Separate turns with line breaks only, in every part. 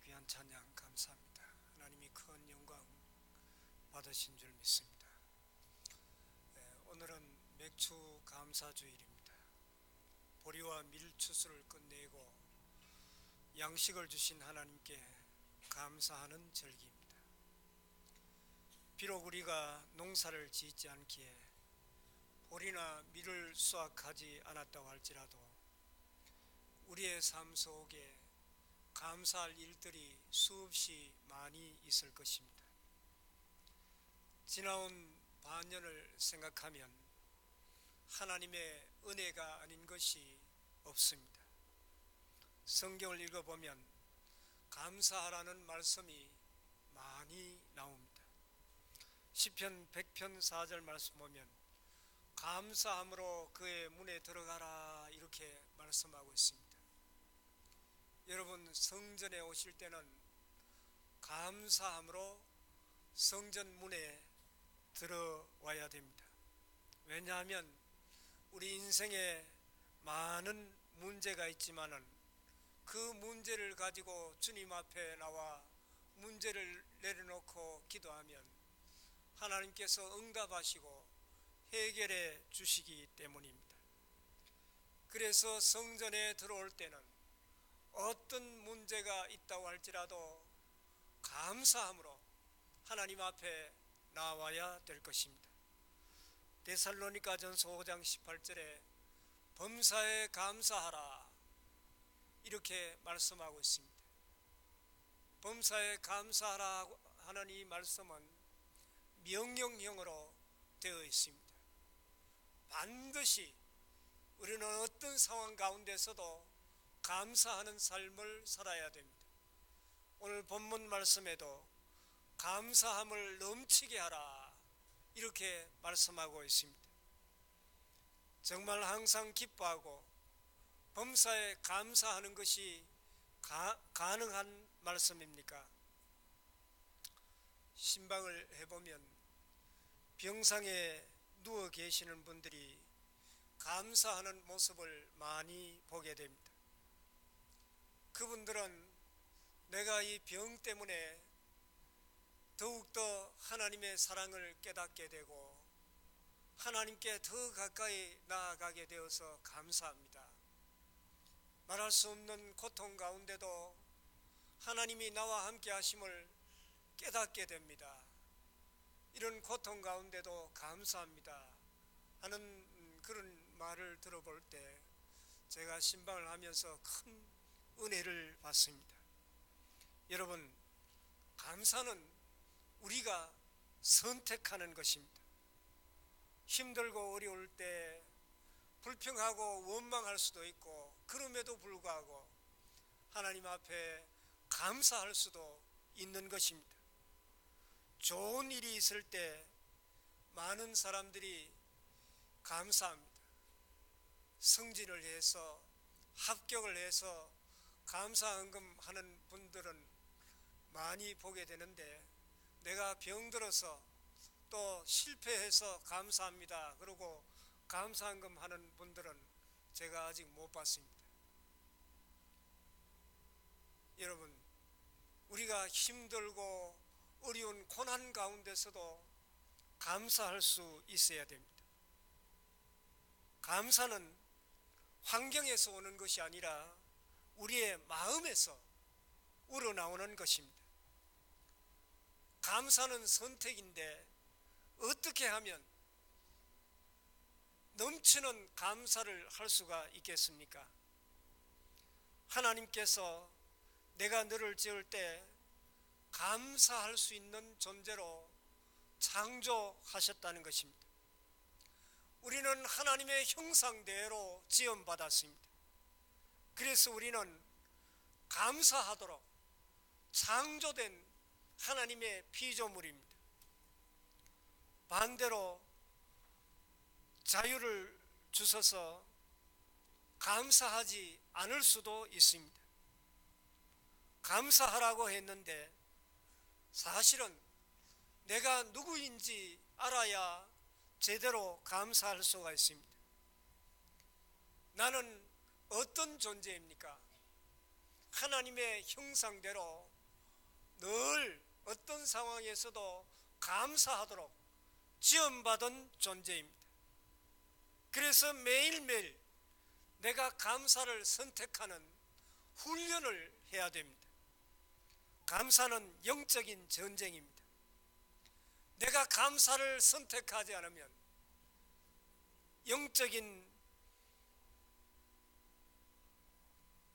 귀한 찬양 감사합니다. 하나님이 큰 영광 받으신 줄 믿습니다. 오늘은 맥주 감사주일입니다. 보리와 밀추수를 끝내고 양식을 주신 하나님께 감사하는 절기입니다. 비록 우리가 농사를 짓지 않기에 보리나 밀을 수확하지 않았다고 할지라도 우리의 삶 속에 감사할 일들이 수없이 많이 있을 것입니다. 지나온 반년을 생각하면 하나님의 은혜가 아닌 것이 없습니다. 성경을 읽어보면 감사하라는 말씀이 많이 나옵니다. 시편 100편 4절 말씀 보면 감사함으로 그의 문에 들어가라 이렇게 말씀하고 있습니다. 여러분, 성전에 오실 때는 감사함으로 성전 문에 들어와야 됩니다. 왜냐하면 우리 인생에 많은 문제가 있지만은 그 문제를 가지고 주님 앞에 나와 문제를 내려놓고 기도하면 하나님께서 응답하시고 해결해 주시기 때문입니다. 그래서 성전에 들어올 때는 어떤 문제가 있다고 할지라도 감사함으로 하나님 앞에 나와야 될 것입니다. 데살로니가전서 5장 18절에 범사에 감사하라 이렇게 말씀하고 있습니다. 범사에 감사하라 하는 이 말씀은 명령형으로 되어 있습니다. 반드시 우리는 어떤 상황 가운데서도 감사하는 삶을 살아야 됩니다. 오늘 본문 말씀에도 감사함을 넘치게 하라 이렇게 말씀하고 있습니다. 정말 항상 기뻐하고 범사에 감사하는 것이 가능한 말씀입니까? 신방을 해보면 병상에 누워 계시는 분들이 감사하는 모습을 많이 보게 됩니다. 그분들은 내가 이 병 때문에 더욱더 하나님의 사랑을 깨닫게 되고 하나님께 더 가까이 나아가게 되어서 감사합니다. 말할 수 없는 고통 가운데도 하나님이 나와 함께 하심을 깨닫게 됩니다. 이런 고통 가운데도 감사합니다 하는 그런 말을 들어볼 때 제가 신방을 하면서 큰 은혜를 받습니다. 여러분, 감사는 우리가 선택하는 것입니다. 힘들고 어려울 때 불평하고 원망할 수도 있고 그럼에도 불구하고 하나님 앞에 감사할 수도 있는 것입니다. 좋은 일이 있을 때 많은 사람들이 감사합니다. 승진을 해서 합격을 해서 감사헌금 하는 분들은 많이 보게 되는데 내가 병들어서 또 실패해서 감사합니다 그러고 감사헌금 하는 분들은 제가 아직 못 봤습니다. 여러분, 우리가 힘들고 어려운 고난 가운데서도 감사할 수 있어야 됩니다. 감사는 환경에서 오는 것이 아니라 우리의 마음에서 우러나오는 것입니다. 감사는 선택인데 어떻게 하면 넘치는 감사를 할 수가 있겠습니까? 하나님께서 내가 너를 지을 때 감사할 수 있는 존재로 창조하셨다는 것입니다. 우리는 하나님의 형상대로 지음받았습니다. 그래서 우리는 감사하도록 창조된 하나님의 피조물입니다. 반대로 자유를 주셔서 감사하지 않을 수도 있습니다. 감사하라고 했는데 사실은 내가 누구인지 알아야 제대로 감사할 수가 있습니다. 나는 어떤 존재입니까? 하나님의 형상대로 늘 어떤 상황에서도 감사하도록 지원받은 존재입니다. 그래서 매일매일 내가 감사를 선택하는 훈련을 해야 됩니다. 감사는 영적인 전쟁입니다. 내가 감사를 선택하지 않으면 영적인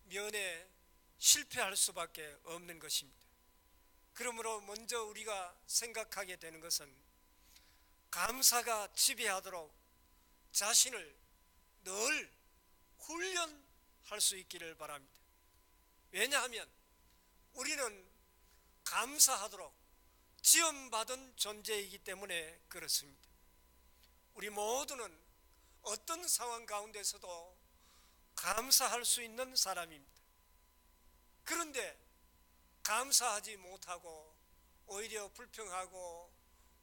면에 실패할 수밖에 없는 것입니다. 그러므로 먼저 우리가 생각하게 되는 것은 감사가 지배하도록 자신을 늘 훈련할 수 있기를 바랍니다. 왜냐하면 우리는 감사하도록 지원받은 존재이기 때문에 그렇습니다. 우리 모두는 어떤 상황 가운데서도 감사할 수 있는 사람입니다. 그런데 감사하지 못하고 오히려 불평하고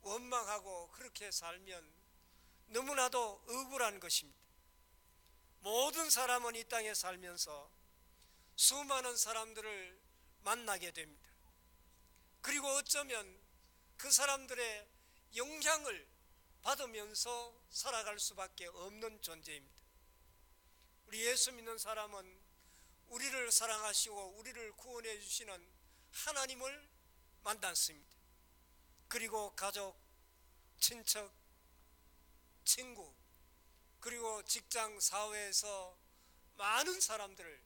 원망하고 그렇게 살면 너무나도 억울한 것입니다. 모든 사람은 이 땅에 살면서 수많은 사람들을 만나게 됩니다. 그리고 어쩌면 그 사람들의 영향을 받으면서 살아갈 수밖에 없는 존재입니다. 우리 예수 믿는 사람은 우리를 사랑하시고 우리를 구원해 주시는 하나님을 만났습니다. 그리고 가족, 친척, 친구, 그리고 직장, 사회에서 많은 사람들을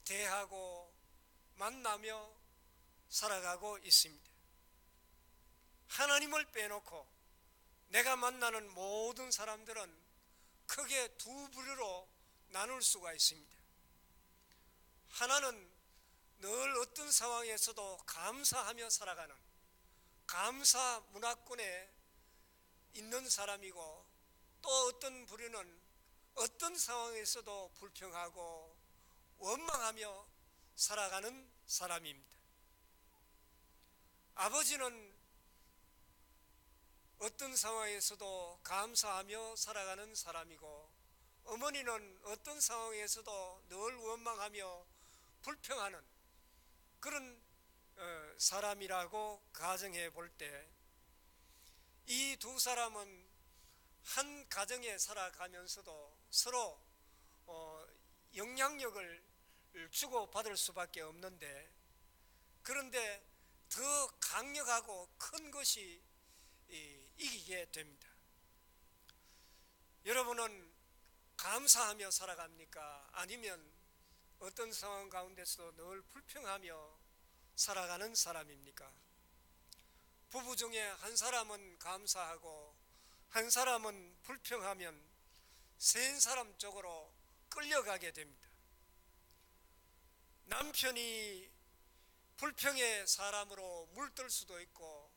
대하고 만나며 살아가고 있습니다. 하나님을 빼놓고 내가 만나는 모든 사람들은 크게 두 부류로 나눌 수가 있습니다. 하나는 늘 어떤 상황에서도 감사하며 살아가는 감사 문화권에 있는 사람이고, 또 어떤 부류는 어떤 상황에서도 불평하고 원망하며 살아가는 사람입니다. 아버지는 어떤 상황에서도 감사하며 살아가는 사람이고, 어머니는 어떤 상황에서도 늘 원망하며 불평하는 그런 사람이라고 가정해 볼 때, 이 두 사람은 한 가정에 살아가면서도 서로 영향력을 주고받을 수밖에 없는데, 그런데 더 강력하고 큰 것이 이기게 됩니다. 여러분은 감사하며 살아갑니까? 아니면 어떤 상황 가운데서도 늘 불평하며 살아가는 사람입니까? 부부 중에 한 사람은 감사하고 한 사람은 불평하면 세 사람 쪽으로 끌려가게 됩니다. 남편이 불평의 사람으로 물들 수도 있고,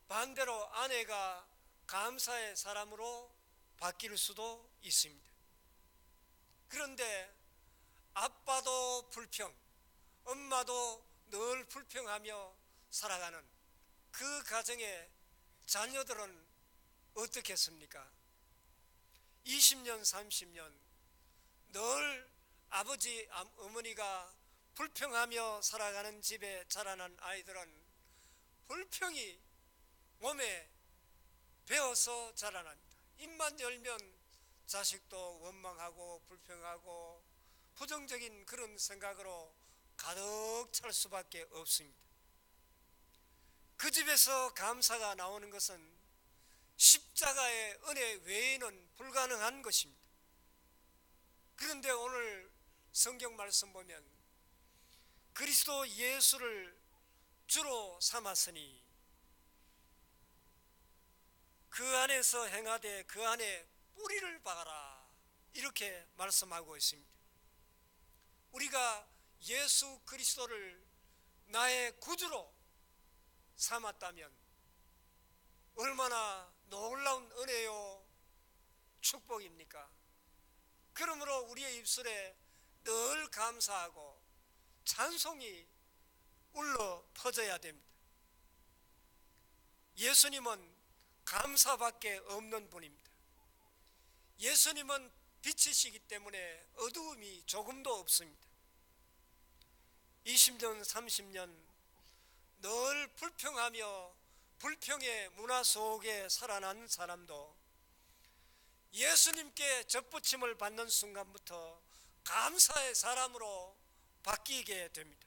반대로 아내가 감사의 사람으로 바뀔 수도 있습니다. 그런데 아빠도 불평, 엄마도 늘 불평하며 살아가는 그 가정의 자녀들은 어떻겠습니까? 20년, 30년 늘 아버지, 어머니가 불평하며 살아가는 집에 자라난 아이들은 불평이 몸에 배어서 자라납니다. 입만 열면 자식도 원망하고 불평하고 부정적인 그런 생각으로 가득 찰 수밖에 없습니다. 그 집에서 감사가 나오는 것은 십자가의 은혜 외에는 불가능한 것입니다. 그런데 오늘 성경 말씀 보면 그리스도 예수를 주로 삼았으니 그 안에서 행하되 그 안에 뿌리를 박아라, 이렇게 말씀하고 있습니다. 우리가 예수 그리스도를 나의 구주로 삼았다면 얼마나 놀라운 은혜요 축복입니까? 그러므로 우리의 입술에 늘 감사하고 찬송이 울러 퍼져야 됩니다. 예수님은 감사밖에 없는 분입니다. 예수님은 빛이시기 때문에 어두움이 조금도 없습니다. 20년, 30년 늘 불평하며 불평의 문화 속에 살아난 사람도 예수님께 접붙임을 받는 순간부터 감사의 사람으로 바뀌게 됩니다.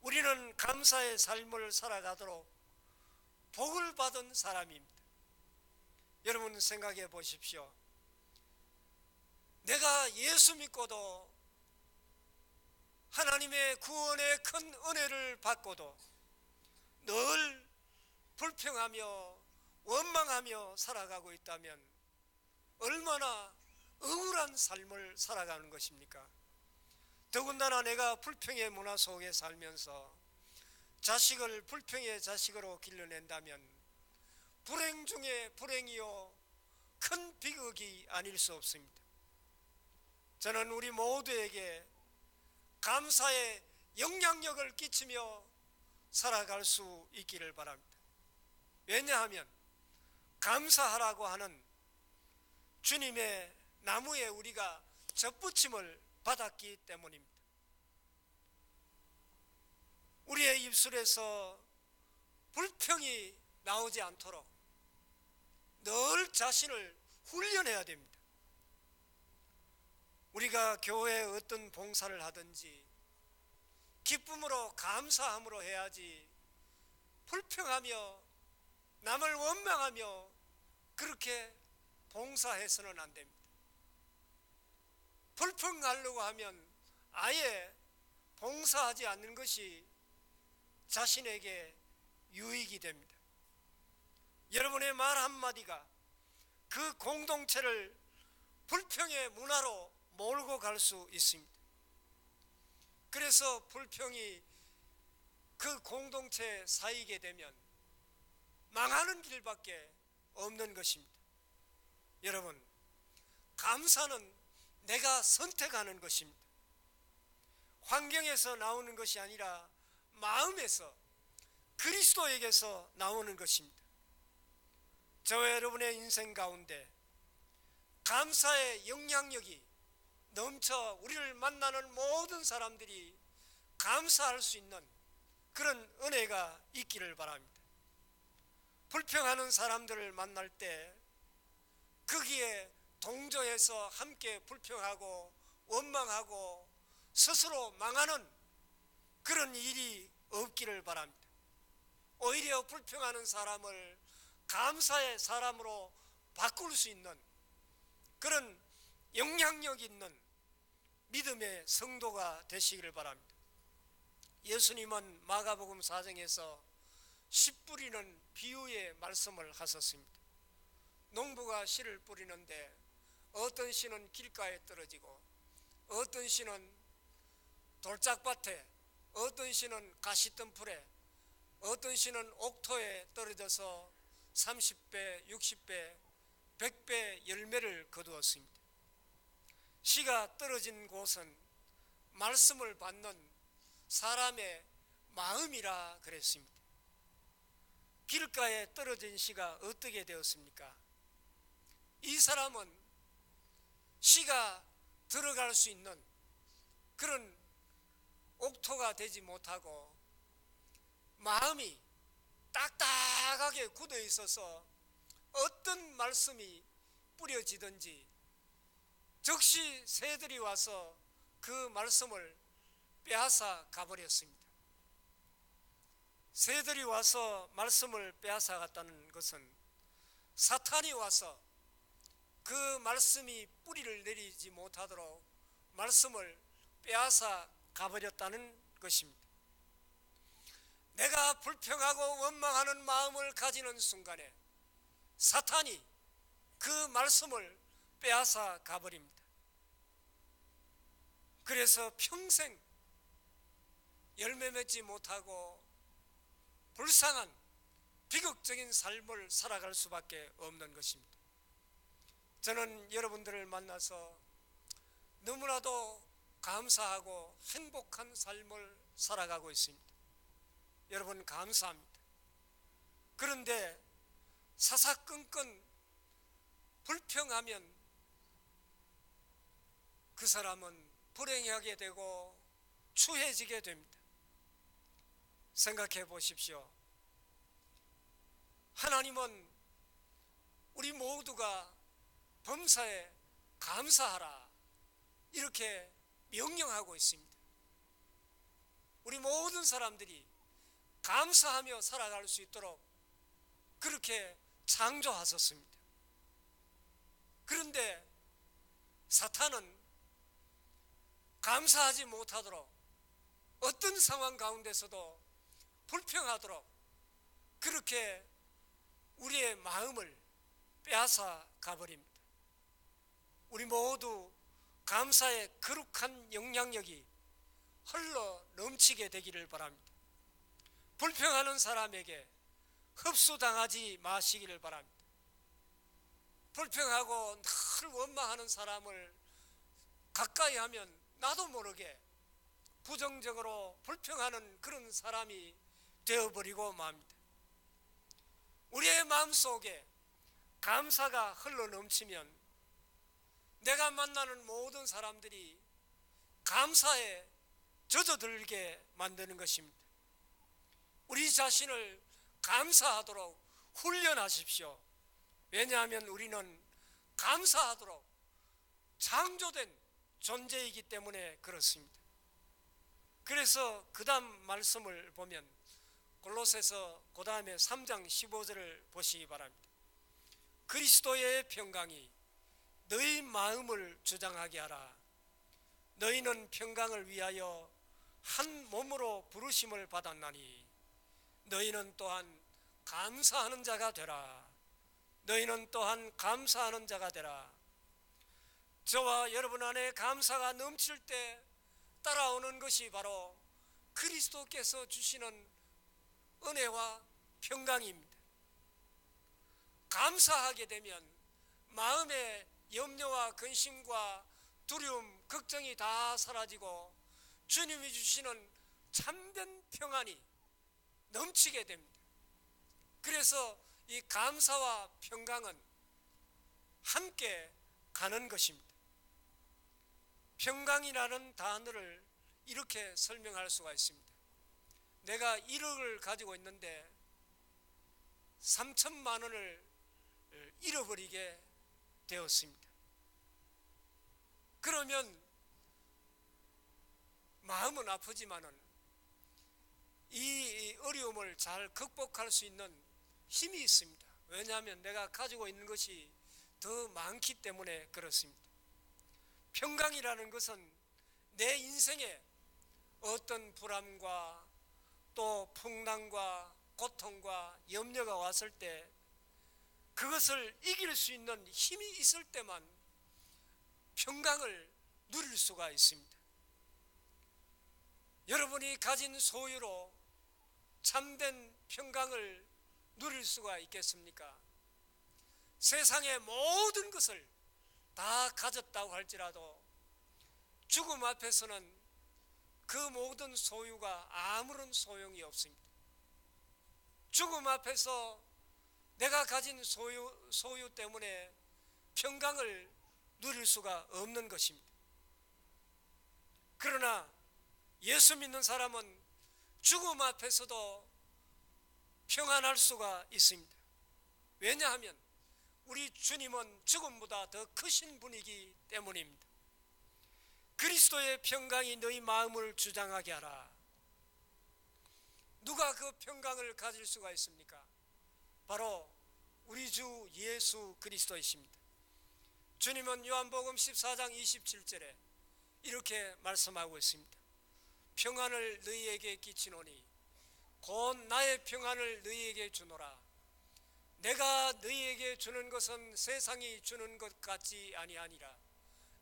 우리는 감사의 삶을 살아가도록 복을 받은 사람입니다. 여러분 생각해 보십시오. 내가 예수 믿고도 하나님의 구원의 큰 은혜를 받고도 늘 불평하며 원망하며 살아가고 있다면 얼마나 억울한 삶을 살아가는 것입니까? 더군다나 내가 불평의 문화 속에 살면서 자식을 불평의 자식으로 길러낸다면 불행 중에 불행이요 큰 비극이 아닐 수 없습니다. 저는 우리 모두에게 감사의 영향력을 끼치며 살아갈 수 있기를 바랍니다. 왜냐하면 감사하라고 하는 주님의 나무에 우리가 접붙임을 받았기 때문입니다. 우리의 입술에서 불평이 나오지 않도록 늘 자신을 훈련해야 됩니다. 우리가 교회에 어떤 봉사를 하든지 기쁨으로 감사함으로 해야지 불평하며 남을 원망하며 그렇게 봉사해서는 안 됩니다. 불평하려고 하면 아예 봉사하지 않는 것이 자신에게 유익이 됩니다. 여러분의 말 한마디가 그 공동체를 불평의 문화로 몰고 갈 수 있습니다. 그래서 불평이 그 공동체에 쌓이게 되면 망하는 길밖에 없는 것입니다. 여러분, 감사는 내가 선택하는 것입니다. 환경에서 나오는 것이 아니라 마음에서 그리스도에게서 나오는 것입니다. 저와 여러분의 인생 가운데 감사의 영향력이 넘쳐 우리를 만나는 모든 사람들이 감사할 수 있는 그런 은혜가 있기를 바랍니다. 불평하는 사람들을 만날 때 거기에 동조해서 함께 불평하고 원망하고 스스로 망하는 그런 일이 없기를 바랍니다. 오히려 불평하는 사람을 감사의 사람으로 바꿀 수 있는 그런 영향력 있는 믿음의 성도가 되시기를 바랍니다. 예수님은 마가복음 4장에서 씨 뿌리는 비유의 말씀을 하셨습니다. 농부가 씨를 뿌리는데 어떤 씨는 길가에 떨어지고 어떤 씨는 돌짝밭에, 어떤 씨는 가시덤불에, 어떤 씨는 옥토에 떨어져서 30배, 60배, 100배 열매를 거두었습니다. 씨가 떨어진 곳은 말씀을 받는 사람의 마음이라 그랬습니다. 길가에 떨어진 씨가 어떻게 되었습니까? 이 사람은 씨가 들어갈 수 있는 그런 옥토가 되지 못하고 마음이 딱딱하게 굳어 있어서 어떤 말씀이 뿌려지든지 즉시 새들이 와서 그 말씀을 빼앗아 가버렸습니다. 새들이 와서 말씀을 빼앗아 갔다는 것은 사탄이 와서 그 말씀이 뿌리를 내리지 못하도록 말씀을 빼앗아 가버렸다는 것입니다. 내가 불평하고 원망하는 마음을 가지는 순간에 사탄이 그 말씀을 빼앗아 가버립니다. 그래서 평생 열매 맺지 못하고 불쌍한 비극적인 삶을 살아갈 수밖에 없는 것입니다. 저는 여러분들을 만나서 너무나도 감사하고 행복한 삶을 살아가고 있습니다. 여러분 감사합니다. 그런데 사사건건 불평하면 그 사람은 불행하게 되고 추해지게 됩니다. 생각해 보십시오. 하나님은 우리 모두가 범사에 감사하라 이렇게 명령하고 있습니다. 우리 모든 사람들이 감사하며 살아갈 수 있도록 그렇게 창조하셨습니다. 그런데 사탄은 감사하지 못하도록 어떤 상황 가운데서도 불평하도록 그렇게 우리의 마음을 빼앗아 가버립니다. 우리 모두 감사의 거룩한 영향력이 흘러 넘치게 되기를 바랍니다. 불평하는 사람에게 흡수당하지 마시기를 바랍니다. 불평하고 늘 원망하는 사람을 가까이 하면 나도 모르게 부정적으로 불평하는 그런 사람이 되어버리고 맙니다. 우리의 마음속에 감사가 흘러 넘치면 내가 만나는 모든 사람들이 감사에 젖어들게 만드는 것입니다. 우리 자신을 감사하도록 훈련하십시오. 왜냐하면 우리는 감사하도록 창조된 존재이기 때문에 그렇습니다. 그래서 그 다음 말씀을 보면 골로새서 그 다음에 3장 15절을 보시기 바랍니다. 그리스도의 평강이 너희 마음을 주장하게 하라. 너희는 평강을 위하여 한 몸으로 부르심을 받았나니 너희는 또한 감사하는 자가 되라. 너희는 또한 감사하는 자가 되라. 저와 여러분 안에 감사가 넘칠 때 따라오는 것이 바로 그리스도께서 주시는 은혜와 평강입니다. 감사하게 되면 마음의 염려와 근심과 두려움, 걱정이 다 사라지고 주님이 주시는 참된 평안이 넘치게 됩니다. 그래서 이 감사와 평강은 함께 가는 것입니다. 평강이라는 단어를 이렇게 설명할 수가 있습니다. 내가 1억을 가지고 있는데 3천만 원을 잃어버리게 되었습니다. 그러면 마음은 아프지만은 이 어려움을 잘 극복할 수 있는 힘이 있습니다. 왜냐하면 내가 가지고 있는 것이 더 많기 때문에 그렇습니다. 평강이라는 것은 내 인생에 어떤 불안과 또 풍랑과 고통과 염려가 왔을 때 그것을 이길 수 있는 힘이 있을 때만 평강을 누릴 수가 있습니다. 여러분이 가진 소유로 참된 평강을 누릴 수가 있겠습니까? 세상의 모든 것을 다 가졌다고 할지라도 죽음 앞에서는 그 모든 소유가 아무런 소용이 없습니다. 죽음 앞에서 내가 가진 소유 때문에 평강을 누릴 수가 없는 것입니다. 그러나 예수 믿는 사람은 죽음 앞에서도 평안할 수가 있습니다. 왜냐하면 우리 주님은 죽음보다 더 크신 분이기 때문입니다. 그리스도의 평강이 너희 마음을 주장하게 하라. 누가 그 평강을 가질 수가 있습니까? 바로 우리 주 예수 그리스도이십니다. 주님은 요한복음 14장 27절에 이렇게 말씀하고 있습니다. 평안을 너희에게 끼치노니 곧 나의 평안을 너희에게 주노라. 내가 너희에게 주는 것은 세상이 주는 것 같지 아니하니라.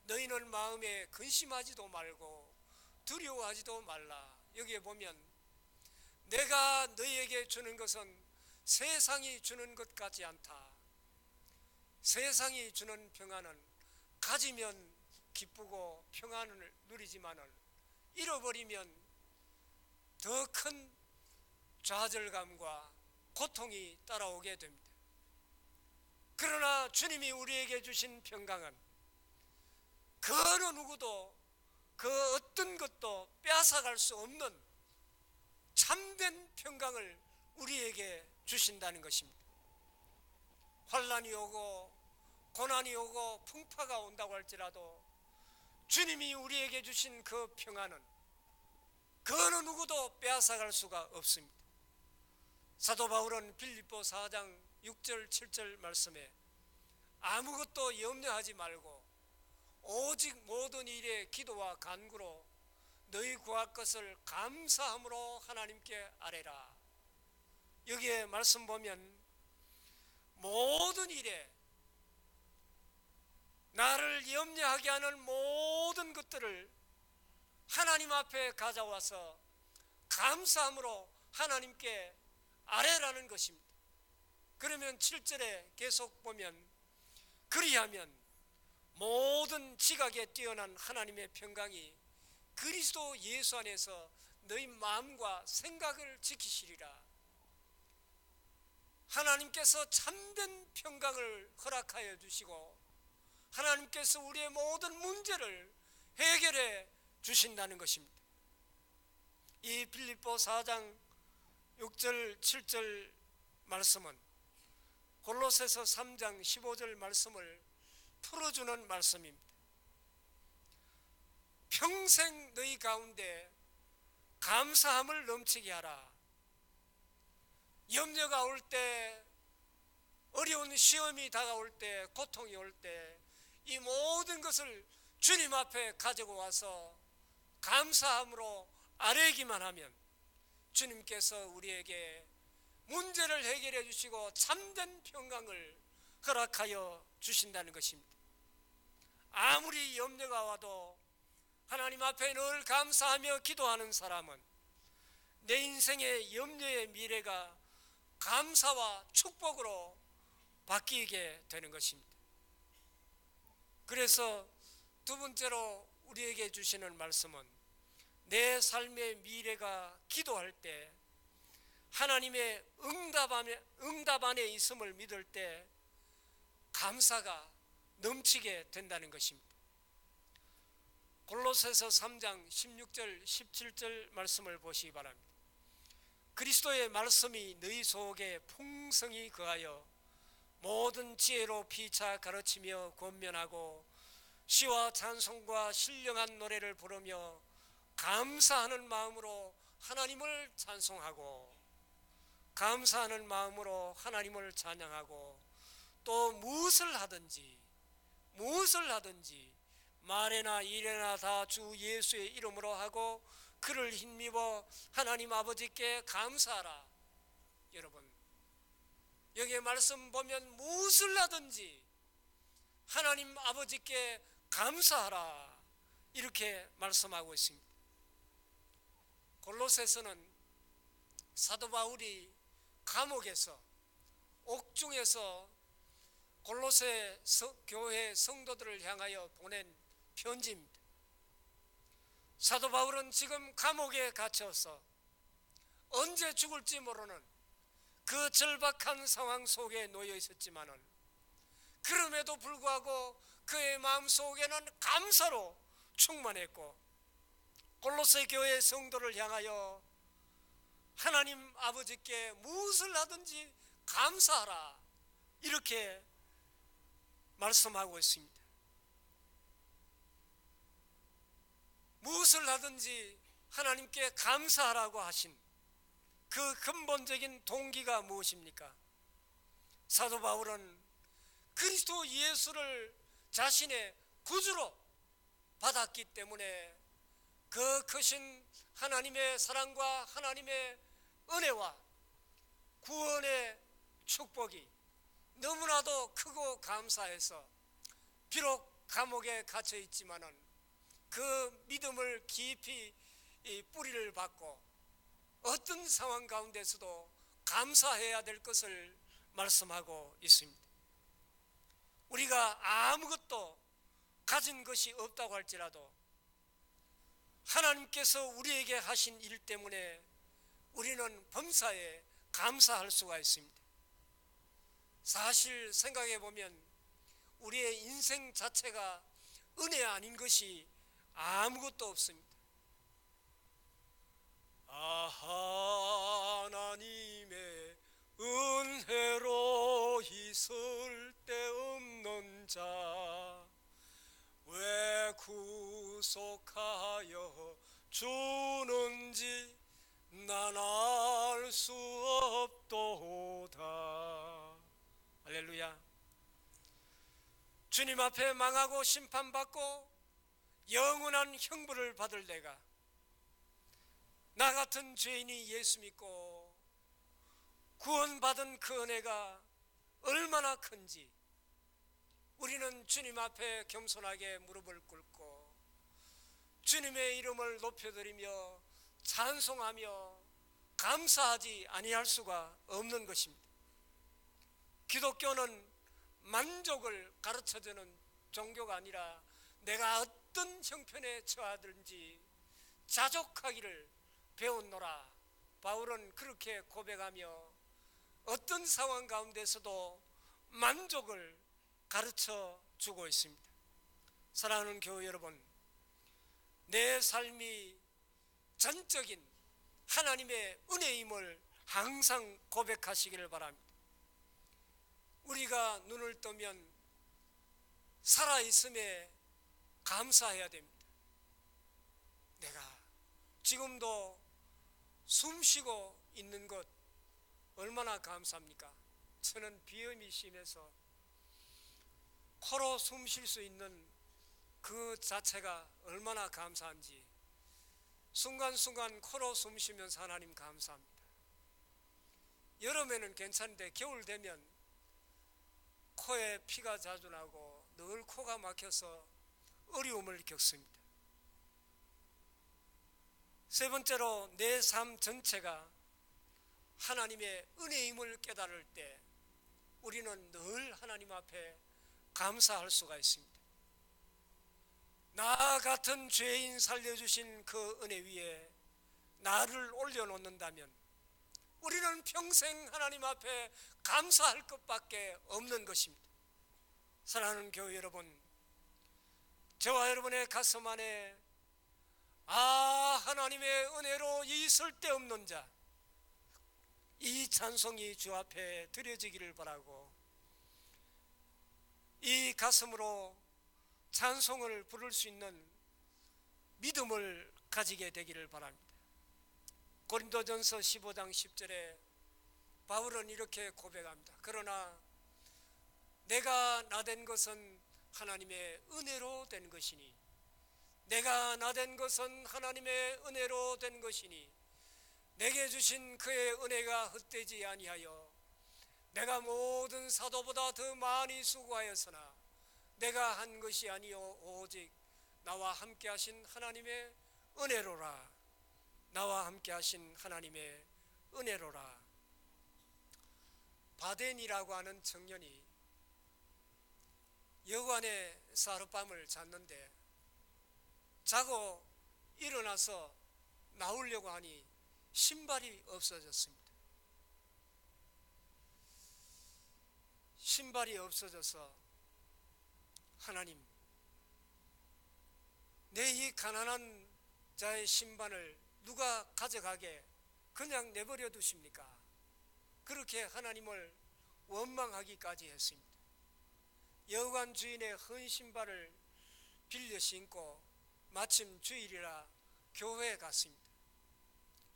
너희는 마음에 근심하지도 말고 두려워하지도 말라. 여기에 보면 내가 너희에게 주는 것은 세상이 주는 것 같지 않다. 세상이 주는 평안은 가지면 기쁘고 평안을 누리지만은 잃어버리면 더 큰 좌절감과 고통이 따라오게 됩니다. 그러나 주님이 우리에게 주신 평강은 그 어느 누구도 그 어떤 것도 빼앗아갈 수 없는 참된 평강을 우리에게 주신다는 것입니다. 환난이 오고 고난이 오고 풍파가 온다고 할지라도 주님이 우리에게 주신 그 평안은 그 어느 누구도 빼앗아갈 수가 없습니다. 사도 바울은 빌립보 4장 6절 7절 말씀에 아무것도 염려하지 말고 오직 모든 일에 기도와 간구로 너희 구할 것을 감사함으로 하나님께 아뢰라. 여기에 말씀 보면 모든 일에 나를 염려하게 하는 모든 것들을 하나님 앞에 가져와서 감사함으로 하나님께 아뢰라는 것입니다. 그러면 7절에 계속 보면 그리하면 모든 지각에 뛰어난 하나님의 평강이 그리스도 예수 안에서 너희 마음과 생각을 지키시리라. 하나님께서 참된 평강을 허락하여 주시고 하나님께서 우리의 모든 문제를 해결해 주신다는 것입니다. 이 빌립보 4장 6절 7절 말씀은 골로새서 3장 15절 말씀을 풀어주는 말씀입니다. 평생 너희 가운데 감사함을 넘치게 하라. 염려가 올 때, 어려운 시험이 다가올 때, 고통이 올 때 이 모든 것을 주님 앞에 가지고 와서 감사함으로 아뢰기만 하면 주님께서 우리에게 문제를 해결해 주시고 참된 평강을 허락하여 주신다는 것입니다. 아무리 염려가 와도 하나님 앞에 늘 감사하며 기도하는 사람은 내 인생의 염려의 미래가 감사와 축복으로 바뀌게 되는 것입니다. 그래서 두 번째로 우리에게 주시는 말씀은 내 삶의 미래가 기도할 때 하나님의 응답 안에 있음을 믿을 때 감사가 넘치게 된다는 것입니다. 골로새서 3장 16절 17절 말씀을 보시기 바랍니다. 그리스도의 말씀이 너희 속에 풍성히 거하여 모든 지혜로 피차 가르치며 권면하고 시와 찬송과 신령한 노래를 부르며 감사하는 마음으로 하나님을 찬송하고 감사하는 마음으로 하나님을 찬양하고 또 무엇을 하든지 말에나 일에나 다 주 예수의 이름으로 하고 그를 힘입어 하나님 아버지께 감사하라. 여러분, 여기에 말씀 보면 무엇을 하든지 하나님 아버지께 감사하라 이렇게 말씀하고 있습니다. 골로새서는 사도 바울이 감옥에서 옥중에서 골로새 교회 성도들을 향하여 보낸 편지입니다. 사도 바울은 지금 감옥에 갇혀서 언제 죽을지 모르는 그 절박한 상황 속에 놓여 있었지만은 그럼에도 불구하고 그의 마음속에는 감사로 충만했고 골로새 교회 성도를 향하여 하나님 아버지께 무엇을 하든지 감사하라 이렇게 말씀하고 있습니다. 무엇을 하든지 하나님께 감사하라고 하신 그 근본적인 동기가 무엇입니까? 사도 바울은 그리스도 예수를 자신의 구주로 받았기 때문에 그 크신 하나님의 사랑과 하나님의 은혜와 구원의 축복이 너무나도 크고 감사해서 비록 감옥에 갇혀 있지만은 그 믿음을 깊이 뿌리를 받고 어떤 상황 가운데서도 감사해야 될 것을 말씀하고 있습니다. 우리가 아무것도 가진 것이 없다고 할지라도 하나님께서 우리에게 하신 일 때문에 우리는 범사에 감사할 수가 있습니다. 사실 생각해 보면 우리의 인생 자체가 은혜 아닌 것이 아무것도 없습니다. 하나님의 은혜로 있을 데 없는 자 왜 구속하여 주는지 난 알 수 없도다. 할렐루야. 주님 앞에 망하고 심판받고 영원한 형벌을 받을 내가, 나 같은 죄인이 예수 믿고 구원받은 그 은혜가 얼마나 큰지 우리는 주님 앞에 겸손하게 무릎을 꿇고 주님의 이름을 높여드리며 찬송하며 감사하지 아니할 수가 없는 것입니다. 기독교는 만족을 가르쳐주는 종교가 아니라 내가 어떤 형편에 처하든지 자족하기를 배웠노라. 바울은 그렇게 고백하며 어떤 상황 가운데서도 만족을 가르쳐 주고 있습니다. 사랑하는 교회 여러분, 내 삶이 전적인 하나님의 은혜임을 항상 고백하시기를 바랍니다. 우리가 눈을 뜨면 살아있음에 감사해야 됩니다. 내가 지금도 숨 쉬고 있는 것 얼마나 감사합니까? 저는 비염이 심해서 코로 숨 쉴 수 있는 그 자체가 얼마나 감사한지 순간순간 코로 숨 쉬면서 하나님 감사합니다. 여름에는 괜찮은데 겨울 되면 코에 피가 자주 나고 늘 코가 막혀서 어려움을 겪습니다. 세 번째로 내 삶 전체가 하나님의 은혜임을 깨달을 때 우리는 늘 하나님 앞에 감사할 수가 있습니다. 나 같은 죄인 살려주신 그 은혜 위에 나를 올려놓는다면 우리는 평생 하나님 앞에 감사할 것밖에 없는 것입니다. 사랑하는 교회 여러분, 저와 여러분의 가슴 안에 하나님의 은혜로 있을 데 없는 자, 이 찬송이 주 앞에 드려지기를 바라고 이 가슴으로 찬송을 부를 수 있는 믿음을 가지게 되기를 바랍니다. 고린도전서 15장 10절에 바울은 이렇게 고백합니다. 그러나 내가 나된 것은 하나님의 은혜로 된 것이니, 내가 나된 것은 하나님의 은혜로 된 것이니 내게 주신 그의 은혜가 헛되지 아니하여 내가 모든 사도보다 더 많이 수고하였으나 내가 한 것이 아니요 오직 나와 함께 하신 하나님의 은혜로라. 나와 함께 하신 하나님의 은혜로라. 바덴이라고 하는 청년이 여관에서 하룻밤을 잤는데 자고 일어나서 나오려고 하니 신발이 없어졌습니다. 신발이 없어져서 하나님, 내 이 가난한 자의 신발을 누가 가져가게 그냥 내버려 두십니까? 그렇게 하나님을 원망하기까지 했습니다. 여관 주인의 헌 신발을 빌려 신고 마침 주일이라 교회에 갔습니다.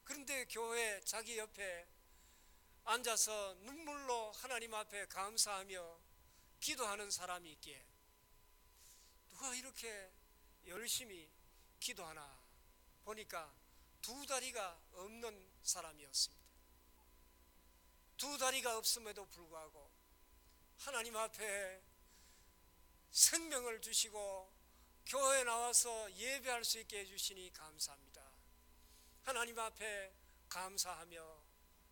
그런데 교회 자기 옆에 앉아서 눈물로 하나님 앞에 감사하며 기도하는 사람이 있기에 누가 이렇게 열심히 기도하나 보니까 두 다리가 없는 사람이었습니다. 두 다리가 없음에도 불구하고 하나님 앞에 생명을 주시고 교회에 나와서 예배할 수 있게 해주시니 감사합니다. 하나님 앞에 감사하며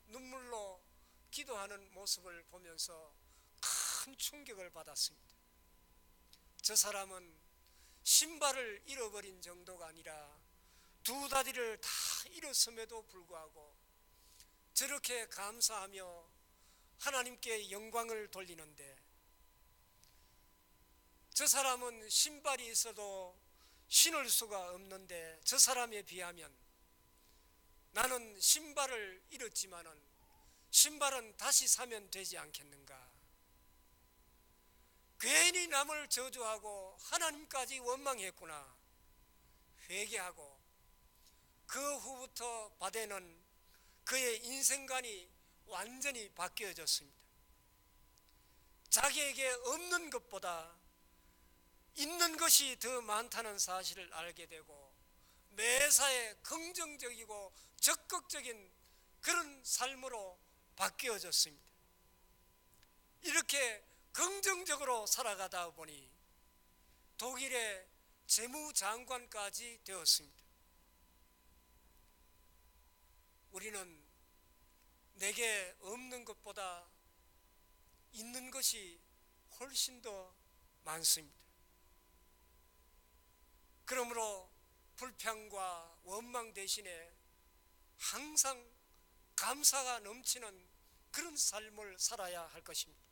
눈물로 기도하는 모습을 보면서 큰 충격을 받았습니다. 저 사람은 신발을 잃어버린 정도가 아니라 두 다리를 다 잃었음에도 불구하고 저렇게 감사하며 하나님께 영광을 돌리는데, 저 사람은 신발이 있어도 신을 수가 없는데 저 사람에 비하면 나는 신발을 잃었지만은 신발은 다시 사면 되지 않겠는가? 괜히 남을 저주하고 하나님까지 원망했구나. 회개하고 그 후부터 바데는 그의 인생관이 완전히 바뀌어졌습니다. 자기에게 없는 것보다 있는 것이 더 많다는 사실을 알게 되고 매사에 긍정적이고 적극적인 그런 삶으로 바뀌어졌습니다. 이렇게 긍정적으로 살아가다 보니 독일의 재무장관까지 되었습니다. 우리는 내게 없는 것보다 있는 것이 훨씬 더 많습니다. 그러므로 불평과 원망 대신에 항상 감사가 넘치는 그런 삶을 살아야 할 것입니다.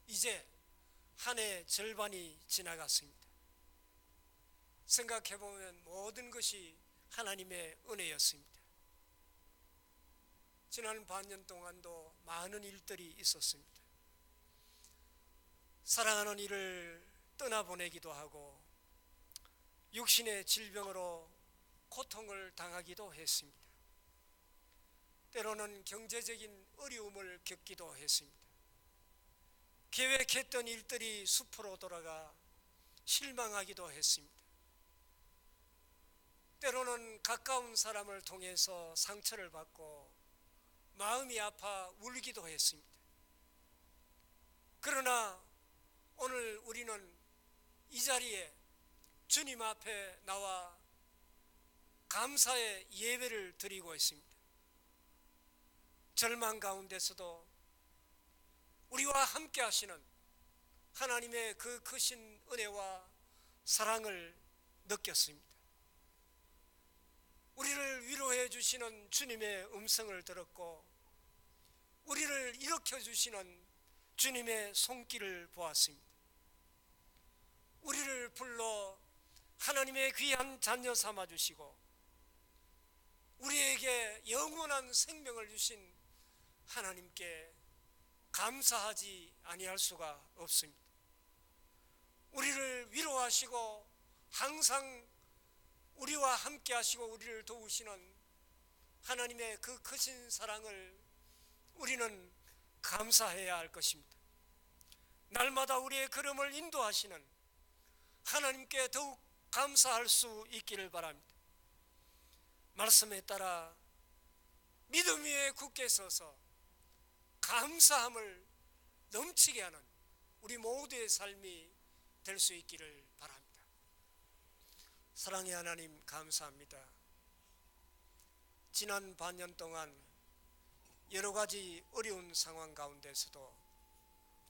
이제 한 해 절반이 지나갔습니다. 생각해보면 모든 것이 하나님의 은혜였습니다. 지난 반년 동안도 많은 일들이 있었습니다. 사랑하는 이를 떠나보내기도 하고 육신의 질병으로 고통을 당하기도 했습니다. 때로는 경제적인 어려움을 겪기도 했습니다. 계획했던 일들이 숲으로 돌아가 실망하기도 했습니다. 때로는 가까운 사람을 통해서 상처를 받고 마음이 아파 울기도 했습니다. 그러나 오늘 우리는 이 자리에 주님 앞에 나와 감사의 예배를 드리고 있습니다. 절망 가운데서도 우리와 함께 하시는 하나님의 그 크신 은혜와 사랑을 느꼈습니다. 우리를 위로해 주시는 주님의 음성을 들었고 우리를 일으켜 주시는 주님의 손길을 보았습니다. 우리를 불러 하나님의 귀한 자녀 삼아 주시고 우리에게 영원한 생명을 주신 하나님께 감사하지 아니할 수가 없습니다. 우리를 위로하시고 항상 우리와 함께 하시고 우리를 도우시는 하나님의 그 크신 사랑을 우리는 감사해야 할 것입니다. 날마다 우리의 걸음을 인도하시는 하나님께 더욱 감사할 수 있기를 바랍니다. 말씀에 따라 믿음 위에 굳게 서서 감사함을 넘치게 하는 우리 모두의 삶이 될 수 있기를 바랍니다. 사랑의 하나님 감사합니다. 지난 반년 동안 여러 가지 어려운 상황 가운데서도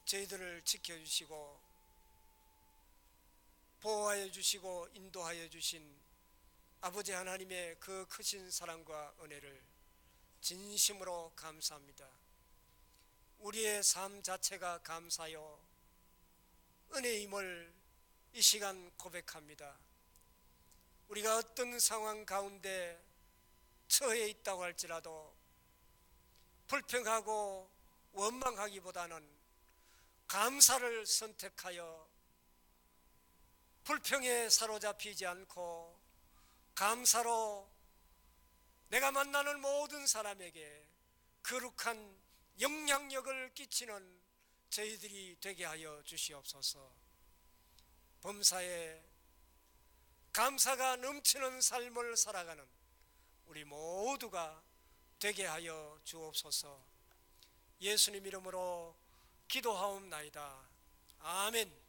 저희들을 지켜주시고 보호하여 주시고 인도하여 주신 아버지 하나님의 그 크신 사랑과 은혜를 진심으로 감사합니다. 우리의 삶 자체가 감사요 은혜임을 이 시간 고백합니다. 우리가 어떤 상황 가운데 처해 있다고 할지라도 불평하고 원망하기보다는 감사를 선택하여 불평에 사로잡히지 않고 감사로 내가 만나는 모든 사람에게 거룩한 영향력을 끼치는 저희들이 되게 하여 주시옵소서. 범사에 감사가 넘치는 삶을 살아가는 우리 모두가 되게 하여 주옵소서. 예수님 이름으로 기도하옵나이다. 아멘.